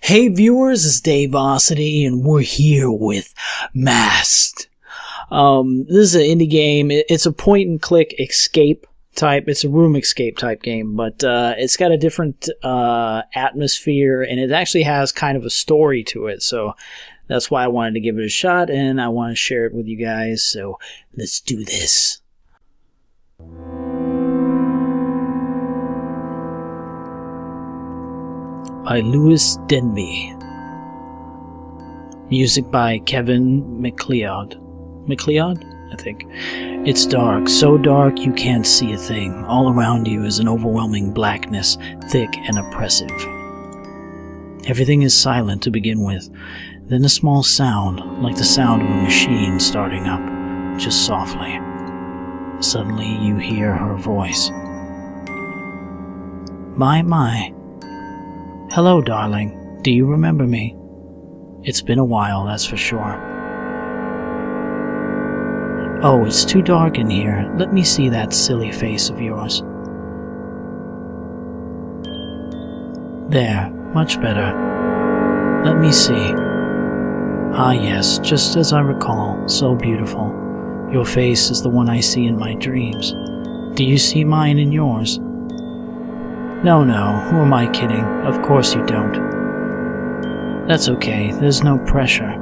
Hey viewers, it's Dave Ossity, and we're here with Masked. This is an indie game. It's a point-and-click escape type. It's a room escape type game, but it's got a different atmosphere, and it actually has kind of a story to it. So that's why I wanted to give it a shot, and I want to share it with you guys. So let's do this. By Louis Denby. Music by Kevin MacLeod. MacLeod? I think. It's dark, so dark you can't see a thing. All around you is an overwhelming blackness, thick and oppressive. Everything is silent to begin with. Then a small sound, like the sound of a machine starting up, just softly. Suddenly you hear her voice. My. Hello, darling. Do you remember me? It's been a while, that's for sure. Oh, it's too dark in here. Let me see that silly face of yours. There, much better. Let me see. Ah, yes, just as I recall, so beautiful. Your face is the one I see in my dreams. Do you see mine in yours? No, who am I kidding? Of course you don't. That's okay, there's no pressure.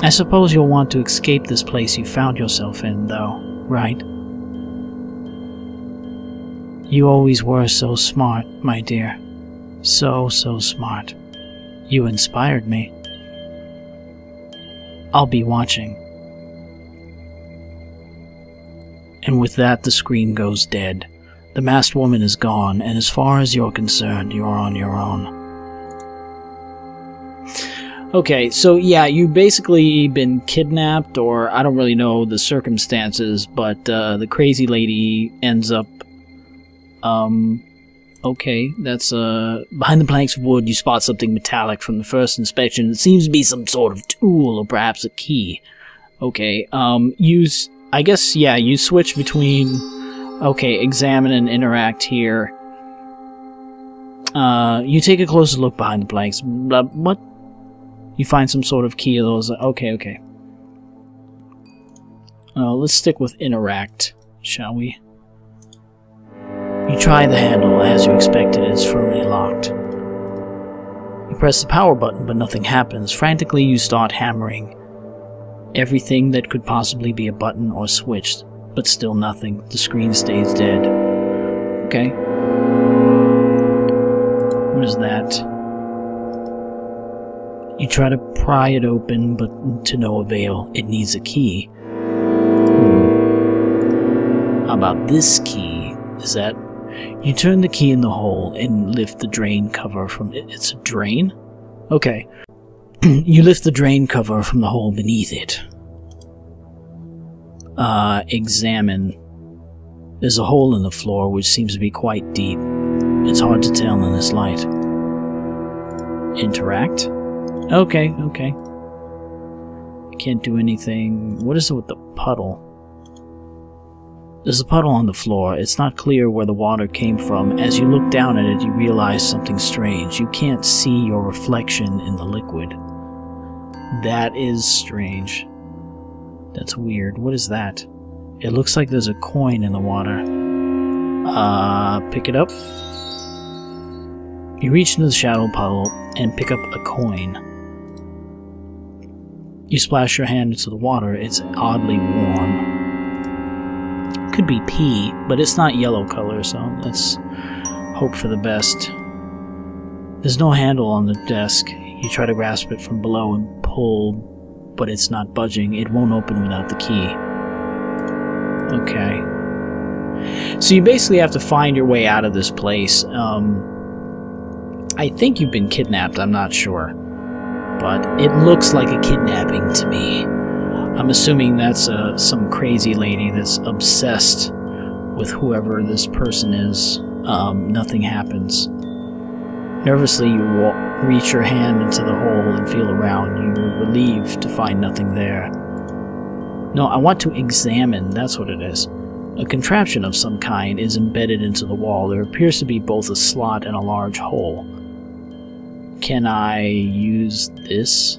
I suppose you'll want to escape this place you found yourself in, though, right? You always were so smart, my dear. So smart. You inspired me. I'll be watching. And with that, the screen goes dead. The masked woman is gone, and as far as you're concerned, you're on your own. Okay, so yeah, you've basically been kidnapped, or I don't really know the circumstances, but the crazy lady ends up... Okay, that's behind the planks of wood you spot something metallic from the first inspection. It seems to be some sort of tool, or perhaps a key. Okay, I guess, yeah, you switch between... Okay, examine and interact here. You take a closer look behind the planks. What? You find some sort of key of those. Okay. Let's stick with interact, shall we? You try the handle. As you expected, it's firmly locked. You press the power button, but nothing happens. Frantically, you start hammering everything that could possibly be a button or switch. But still nothing. The screen stays dead. Okay. What is that? You try to pry it open, but to no avail. It needs a key. How about this key? Is that... You turn the key in the hole and lift the drain cover from it. It's a drain? Okay. You lift the drain cover from the hole beneath it. Examine. There's a hole in the floor which seems to be quite deep. It's hard to tell in this light. Interact? Okay. I can't do anything. What is it with the puddle? There's a puddle on the floor. It's not clear where the water came from. As you look down at it, you realize something strange. You can't see your reflection in the liquid. That is strange. That's weird. What is that? It looks like there's a coin in the water. Pick it up. You reach into the shadow puddle and pick up a coin. You splash your hand into the water. It's oddly warm. Could be pee, but it's not yellow color, so let's hope for the best. There's no handle on the desk. You try to grasp it from below and pull, but it's not budging. It won't open without the key. Okay. So you basically have to find your way out of this place. I think you've been kidnapped, I'm not sure. But it looks like a kidnapping to me. I'm assuming that's some crazy lady that's obsessed with whoever this person is. Nothing happens. Nervously, you reach your hand into the hole and feel around. You're relieved to find nothing there. No, I want to examine. That's what it is. A contraption of some kind is embedded into the wall. There appears to be both a slot and a large hole. Can I use this?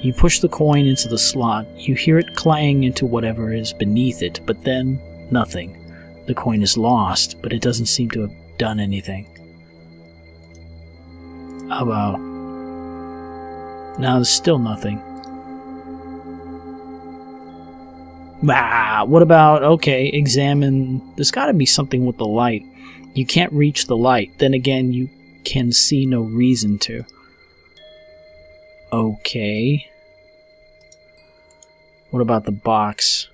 You push the coin into the slot. You hear it clang into whatever is beneath it, but then nothing. The coin is lost, but it doesn't seem to have done anything. How about... Now there's still nothing. What about... Okay, examine... There's gotta be something with the light. You can't reach the light. Then again, you can see no reason to. Okay. What about the box?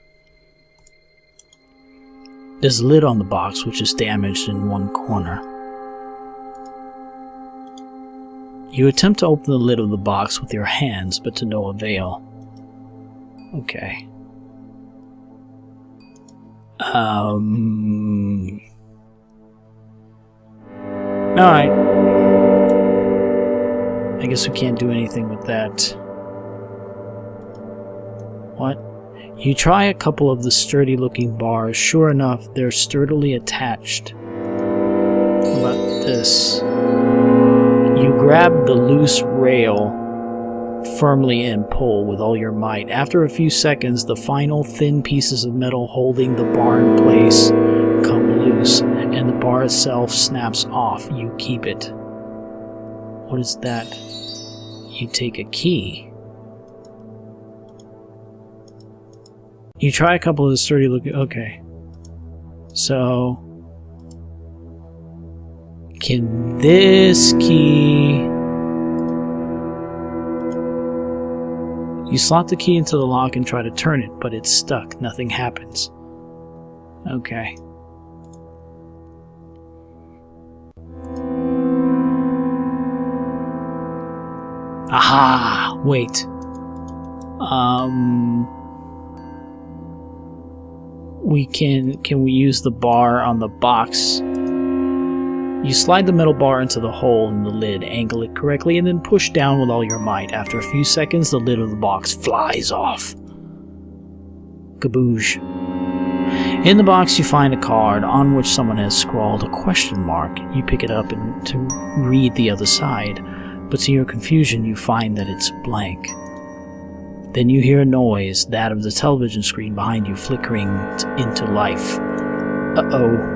There's a lid on the box, which is damaged in one corner. You attempt to open the lid of the box with your hands, but to no avail. Okay. Alright. I guess we can't do anything with that. What? You try a couple of the sturdy-looking bars. Sure enough, they're sturdily attached. What about this? You grab the loose rail firmly and pull with all your might. After a few seconds, the final thin pieces of metal holding the bar in place come loose, and the bar itself snaps off. You keep it. What is that? You take a key. You try a couple of the sturdy looking... Okay. So... Can this key... You slot the key into the lock and try to turn it, but it's stuck. Nothing happens. Okay. Aha! Wait. Can we use the bar on the box? You slide the metal bar into the hole in the lid, angle it correctly, and then push down with all your might. After a few seconds, the lid of the box flies off. Kaboosh. In the box, you find a card on which someone has scrawled a question mark. You pick it up and to read the other side, but to your confusion, you find that it's blank. Then you hear a noise, that of the television screen behind you flickering into life. Uh-oh.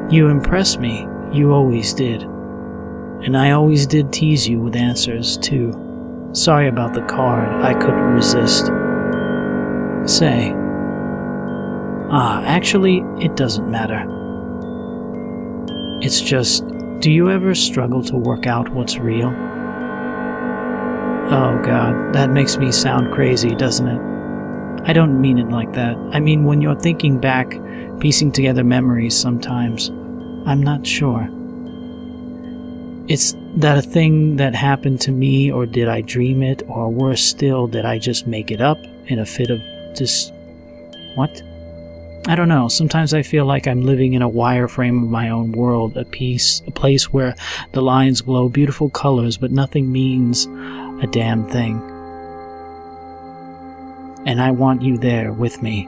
You impress me. You always did. And I always did tease you with answers, too. Sorry about the card. I couldn't resist. Say. Actually, it doesn't matter. It's just, do you ever struggle to work out what's real? Oh God, that makes me sound crazy, doesn't it? I don't mean it like that. I mean when you're thinking back, piecing together memories sometimes, I'm not sure. Is that a thing that happened to me, or did I dream it, or worse still, did I just make it up in a fit of what? I don't know. Sometimes I feel like I'm living in a wireframe of my own world, a place where the lines glow beautiful colors, but nothing means a damn thing. And I want you there with me.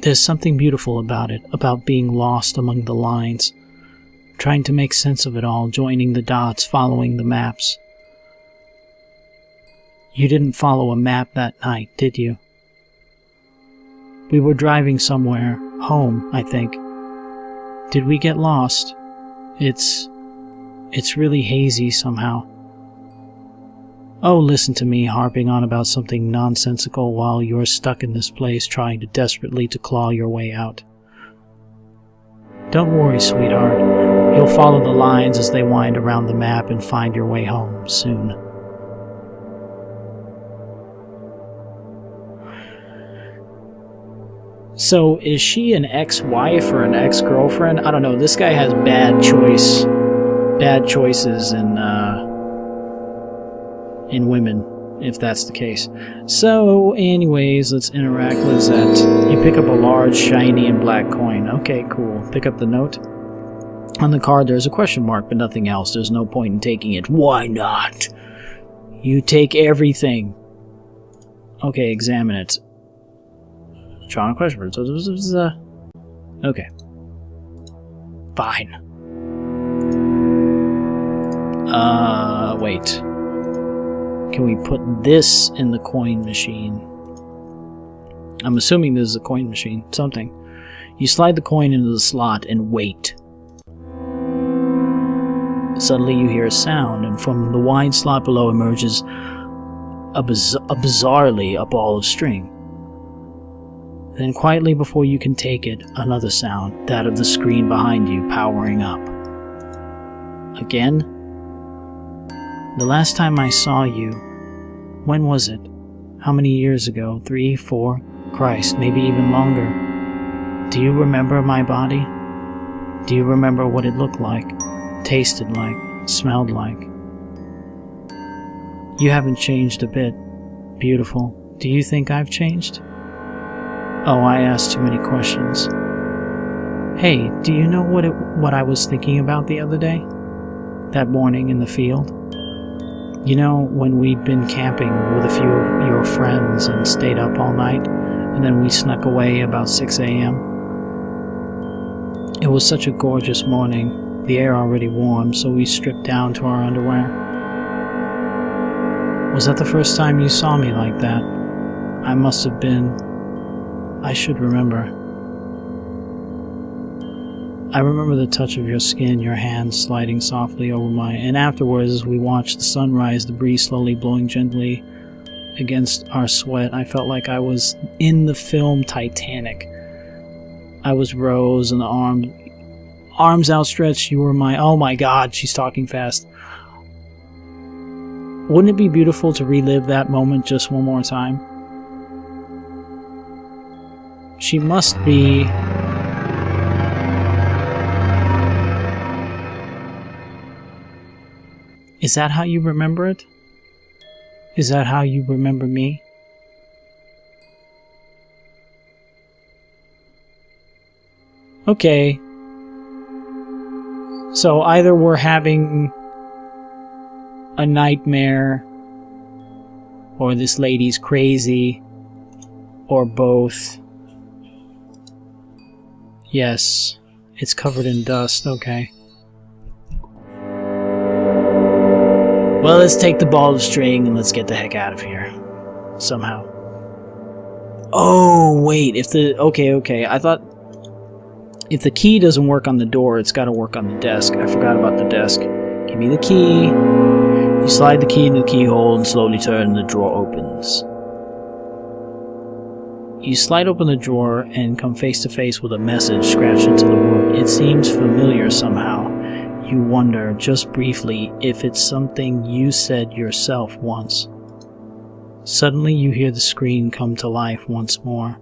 There's something beautiful about it, about being lost among the lines, trying to make sense of it all, joining the dots, following the maps. You didn't follow a map that night, did you? We were driving somewhere, home, I think. Did we get lost? It's really hazy somehow. Oh, listen to me harping on about something nonsensical while you're stuck in this place trying desperately to claw your way out. Don't worry, sweetheart. You'll follow the lines as they wind around the map and find your way home soon. So, is she an ex-wife or an ex-girlfriend? I don't know. This guy has bad choices in women, if that's the case. So, anyways, let's interact. What is that? You pick up a large, shiny, and black coin. Okay, cool. Pick up the note. On the card, there's a question mark, but nothing else. There's no point in taking it. Why not? You take everything. Okay, examine it. Draw a question mark. Okay. Fine. Wait. Can we put this in the coin machine? I'm assuming this is a coin machine. Something. You slide the coin into the slot and wait. Suddenly you hear a sound, and from the wide slot below emerges bizarrely a ball of string. Then quietly before you can take it, another sound, that of the screen behind you powering up. Again? The last time I saw you, when was it? How many years ago? 3, 4? Christ, maybe even longer. Do you remember my body? Do you remember what it looked like, tasted like, smelled like? You haven't changed a bit. Beautiful. Do you think I've changed? Oh, I asked too many questions. Hey, do you know what I was thinking about the other day? That morning in the field? You know, when we'd been camping with a few of your friends and stayed up all night, and then we snuck away about 6 a.m.? It was such a gorgeous morning, the air already warm, so we stripped down to our underwear. Was that the first time you saw me like that? I should remember. I remember the touch of your skin, your hands sliding softly over mine, and afterwards as we watched the sunrise, the breeze slowly blowing gently against our sweat, I felt like I was in the film Titanic. I was Rose, and the arms outstretched, you were my... Oh my God, she's talking fast. Wouldn't it be beautiful to relive that moment just one more time? She must be... Is that how you remember it? Is that how you remember me? Okay. So either we're having a nightmare, or this lady's crazy, or both. Yes, it's covered in dust, okay. Well, let's take the ball of string and let's get the heck out of here. Somehow. Oh, wait, okay. I thought if the key doesn't work on the door, it's got to work on the desk. I forgot about the desk. Give me the key. You slide the key into the keyhole and slowly turn, and the drawer opens. You slide open the drawer and come face to face with a message scratched into the wood. It seems familiar somehow. You wonder, just briefly, if it's something you said yourself once. Suddenly you hear the screen come to life once more.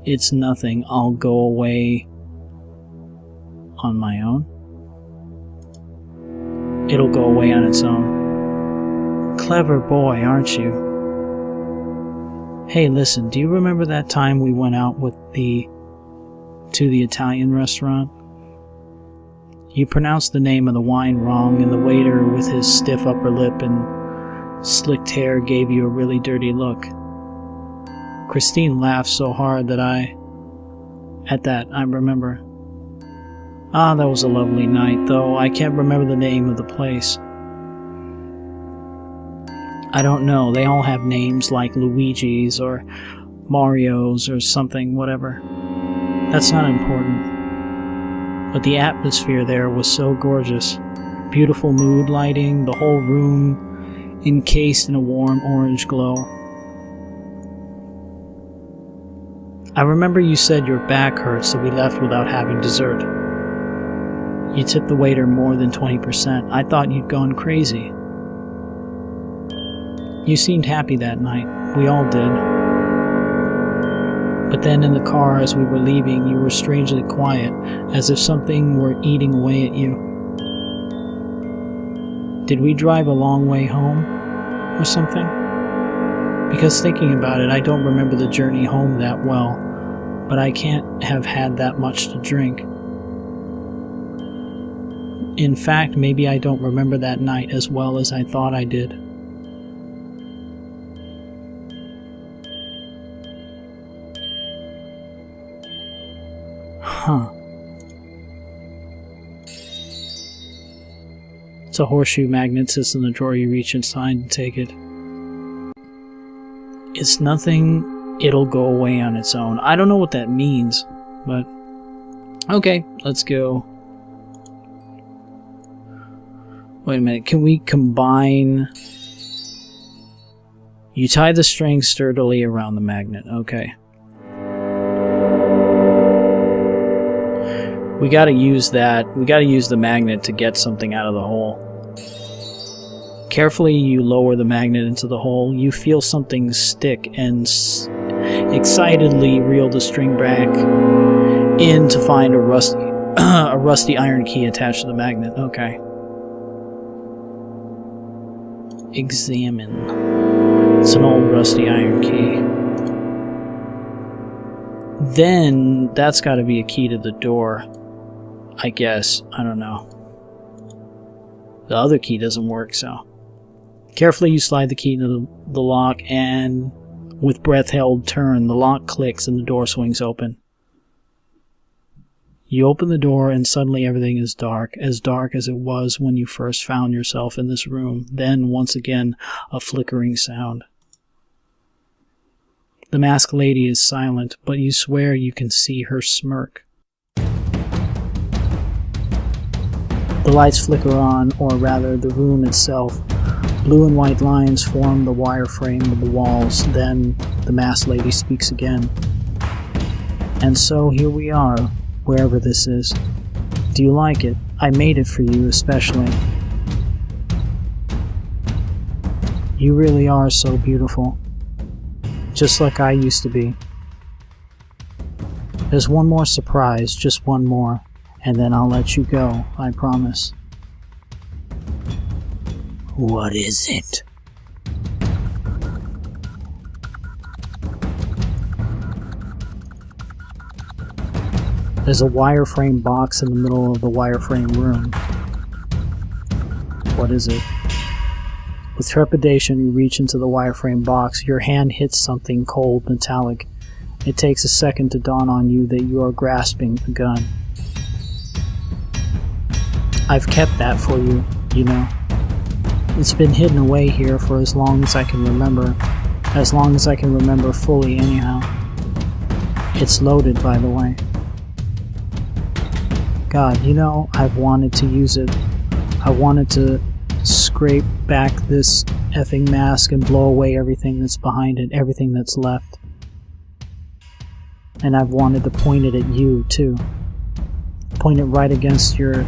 It's nothing. I'll go away on my own. It'll go away on its own. Clever boy, aren't you? Hey, listen, do you remember that time we went out to the Italian restaurant? You pronounced the name of the wine wrong, and the waiter with his stiff upper lip and slicked hair gave you a really dirty look. Christine laughed so hard that I remember. Ah, that was a lovely night, though I can't remember the name of the place. I don't know, they all have names like Luigi's or Mario's or something, whatever. That's not important. But the atmosphere there was so gorgeous. Beautiful mood lighting, the whole room encased in a warm orange glow. I remember you said your back hurt, so we left without having dessert. You tipped the waiter more than 20%. I thought you'd gone crazy. You seemed happy that night. We all did. But then in the car as we were leaving, you were strangely quiet, as if something were eating away at you. Did we drive a long way home, or something? Because thinking about it, I don't remember the journey home that well, but I can't have had that much to drink. In fact, maybe I don't remember that night as well as I thought I did. Huh. It's a horseshoe magnet sits in the drawer. You reach inside and take it. It's nothing. It'll go away on its own. I don't know what that means, but okay, let's go. Wait a minute, can we combine? You tie the string sturdily around the magnet. Okay. We gotta use that. We gotta use the magnet to get something out of the hole. Carefully, you lower the magnet into the hole. You feel something stick and excitedly reel the string back in to find a rusty iron key attached to the magnet. Okay. Examine. It's an old rusty iron key. Then that's got to be a key to the door, I guess. I don't know. The other key doesn't work, so. Carefully you slide the key into the lock and with breath held turn. The lock clicks and the door swings open. You open the door and suddenly everything is dark as it was when you first found yourself in this room. Then, once again, a flickering sound. The masked lady is silent, but you swear you can see her smirk. The lights flicker on, or rather the room itself. Blue and white lines form the wire frame of the walls. Then the masked lady speaks again. And so here we are, wherever this is. Do you like it? I made it for you especially. You really are so beautiful. Just like I used to be. There's one more surprise, just one more, and then I'll let you go, I promise. What is it? There's a wireframe box in the middle of the wireframe room. What is it? With trepidation, you reach into the wireframe box. Your hand hits something cold, metallic. It takes a second to dawn on you that you are grasping a gun. I've kept that for you, you know. It's been hidden away here for as long as I can remember. As long as I can remember fully, anyhow. It's loaded, by the way. God, you know, I've wanted to use it. I wanted to scrape back this effing mask and blow away everything that's behind it, everything that's left. And I've wanted to point it at you, too. Point it right against your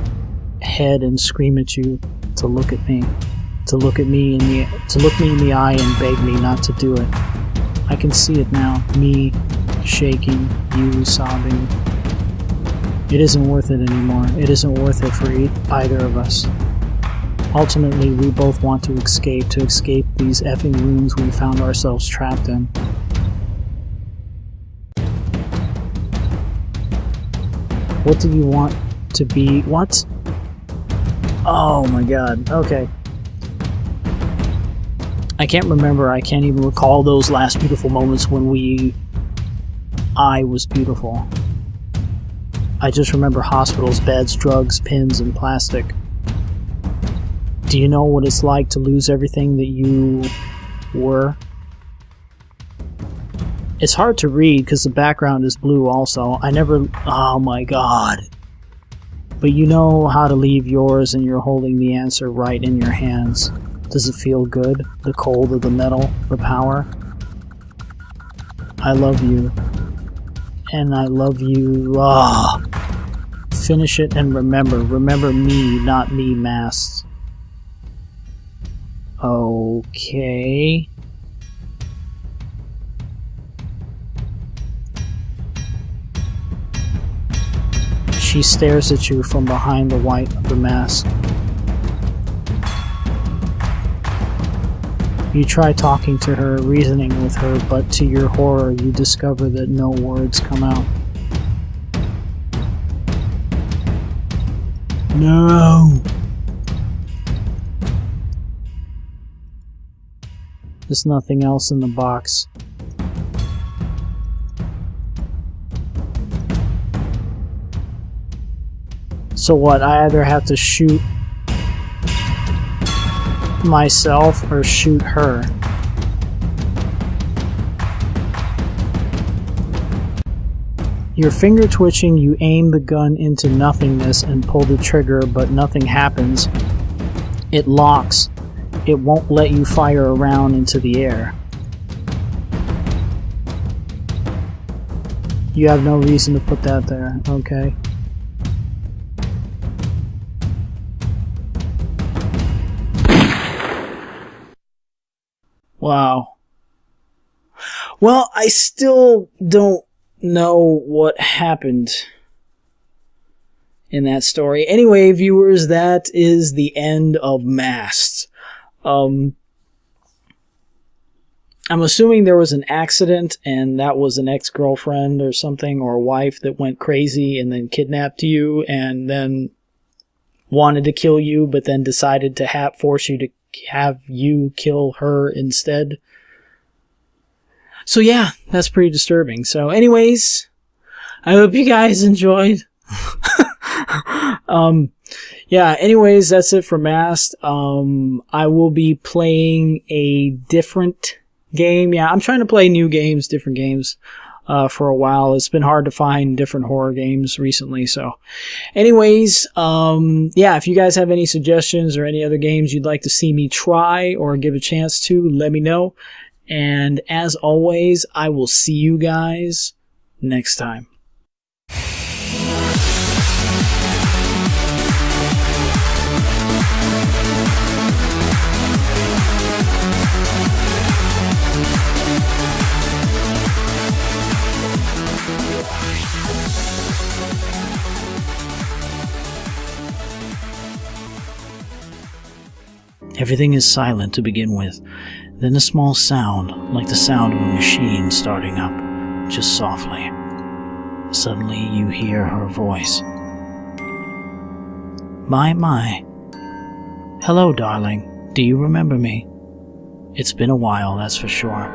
head and scream at you to look at me. To look me in the eye and beg me not to do it. I can see it now. Me shaking, you sobbing. It isn't worth it anymore. It isn't worth it for either of us. Ultimately, we both want to escape these effing rooms we found ourselves trapped in. What do you want to be? What? Oh my god. Okay. I can't remember. I can't even recall those last beautiful moments when I was beautiful. I just remember hospitals, beds, drugs, pins, and plastic. Do you know what it's like to lose everything that you were? It's hard to read because the background is blue also. Oh my god. But you know how to leave yours and you're holding the answer right in your hands. Does it feel good? The cold of the metal? The power? I love you. And I love you. Finish it and remember. Remember me, not me masked. Okay. She stares at you from behind the white of the mask. You try talking to her, reasoning with her, but to your horror, you discover that no words come out. No! There's nothing else in the box. So what, I either have to shoot myself or shoot her? Your finger twitching, you aim the gun into nothingness and pull the trigger, but nothing happens. It locks. It won't let you fire a round into the air. You have no reason to put that there, okay. Wow. Well, I still don't know what happened in that story. Anyway, viewers, that is the end of Masked. I'm assuming there was an accident and that was an ex-girlfriend or something, or a wife that went crazy and then kidnapped you and then wanted to kill you, but then decided to force you to have you kill her instead. So yeah, that's pretty disturbing. So anyways, I hope you guys enjoyed. Yeah, anyways, that's it for Masked. I will be playing a different game. Yeah, I'm trying to play new games, different games, for a while. It's been hard to find different horror games recently, so anyways, yeah, if you guys have any suggestions or any other games you'd like to see me try or give a chance to, let me know. And as always, I will see you guys next time. Everything is silent to begin with. Then a small sound, like the sound of a machine starting up, just softly. Suddenly you hear her voice. My. Hello, darling. Do you remember me? It's been a while, that's for sure.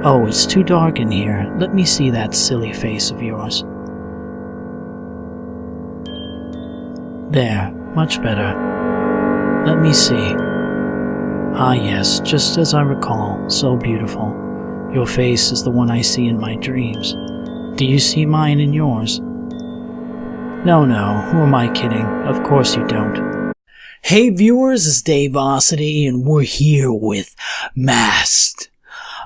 Oh, it's too dark in here. Let me see that silly face of yours. There, much better. Let me see. Ah yes, just as I recall, so beautiful. Your face is the one I see in my dreams. Do you see mine in yours? No, who am I kidding? Of course you don't. Hey viewers, it's Dave Ossity, and we're here with Masked.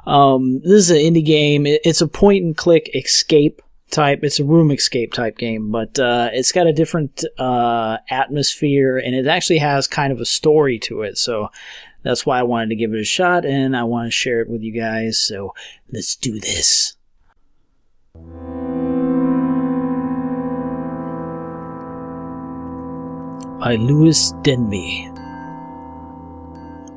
This is an indie game. It's a point-and-click escape type. It's a room escape type game, but it's got a different atmosphere, and it actually has kind of a story to it, so that's why I wanted to give it a shot, and I want to share it with you guys, so let's do this. By Louis Denby.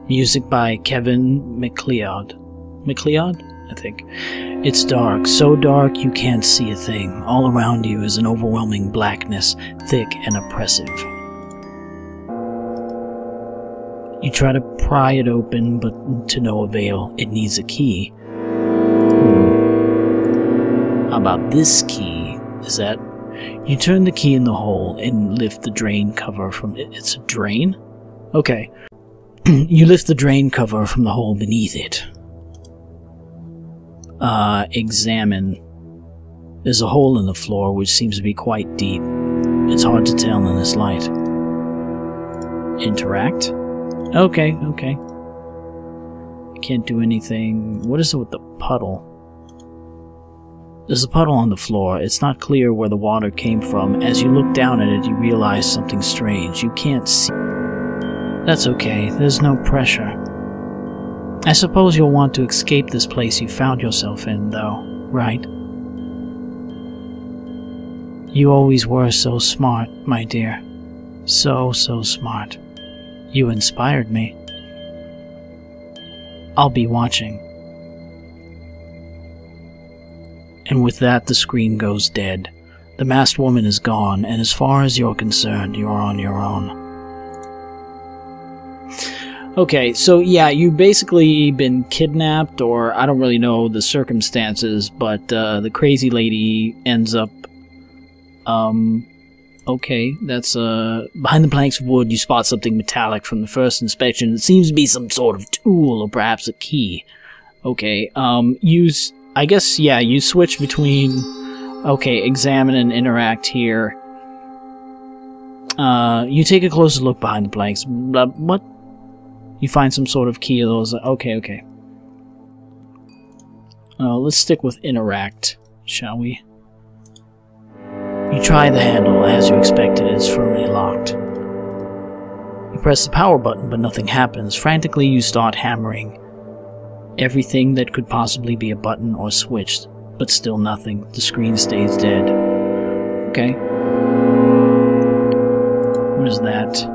Music by Kevin MacLeod. MacLeod? I think. It's dark, so dark you can't see a thing. All around you is an overwhelming blackness, thick and oppressive. You try to pry it open, but to no avail. It needs a key. How about this key? Is that... You turn the key in the hole and lift the drain cover from... It's a drain? Okay. You lift the drain cover from the hole beneath it. Examine. There's a hole in the floor which seems to be quite deep. It's hard to tell in this light. Interact? Okay. Can't do anything. What is it with the puddle? There's a puddle on the floor. It's not clear where the water came from. As you look down at it, you realize something strange. You can't see. That's okay. There's no pressure. I suppose you'll want to escape this place you found yourself in, though, right? You always were so smart, my dear. So smart. You inspired me. I'll be watching. And with that, the screen goes dead. The masked woman is gone, and as far as you're concerned, you're on your own. Okay, so yeah, you've basically been kidnapped, or I don't really know the circumstances, but the crazy lady ends up Okay, that's, behind the planks of wood, you spot something metallic from the first inspection. It seems to be some sort of tool, or perhaps a key. Okay, I guess, yeah, you switch between, okay, examine and interact here. You take a closer look behind the planks. What? You find some sort of key of those. Okay. Let's stick with interact, shall we? You try the handle. As you expected, it is firmly locked. You press the power button, but nothing happens. Frantically, you start hammering everything that could possibly be a button or switch, but still nothing. The screen stays dead. Okay. What is that?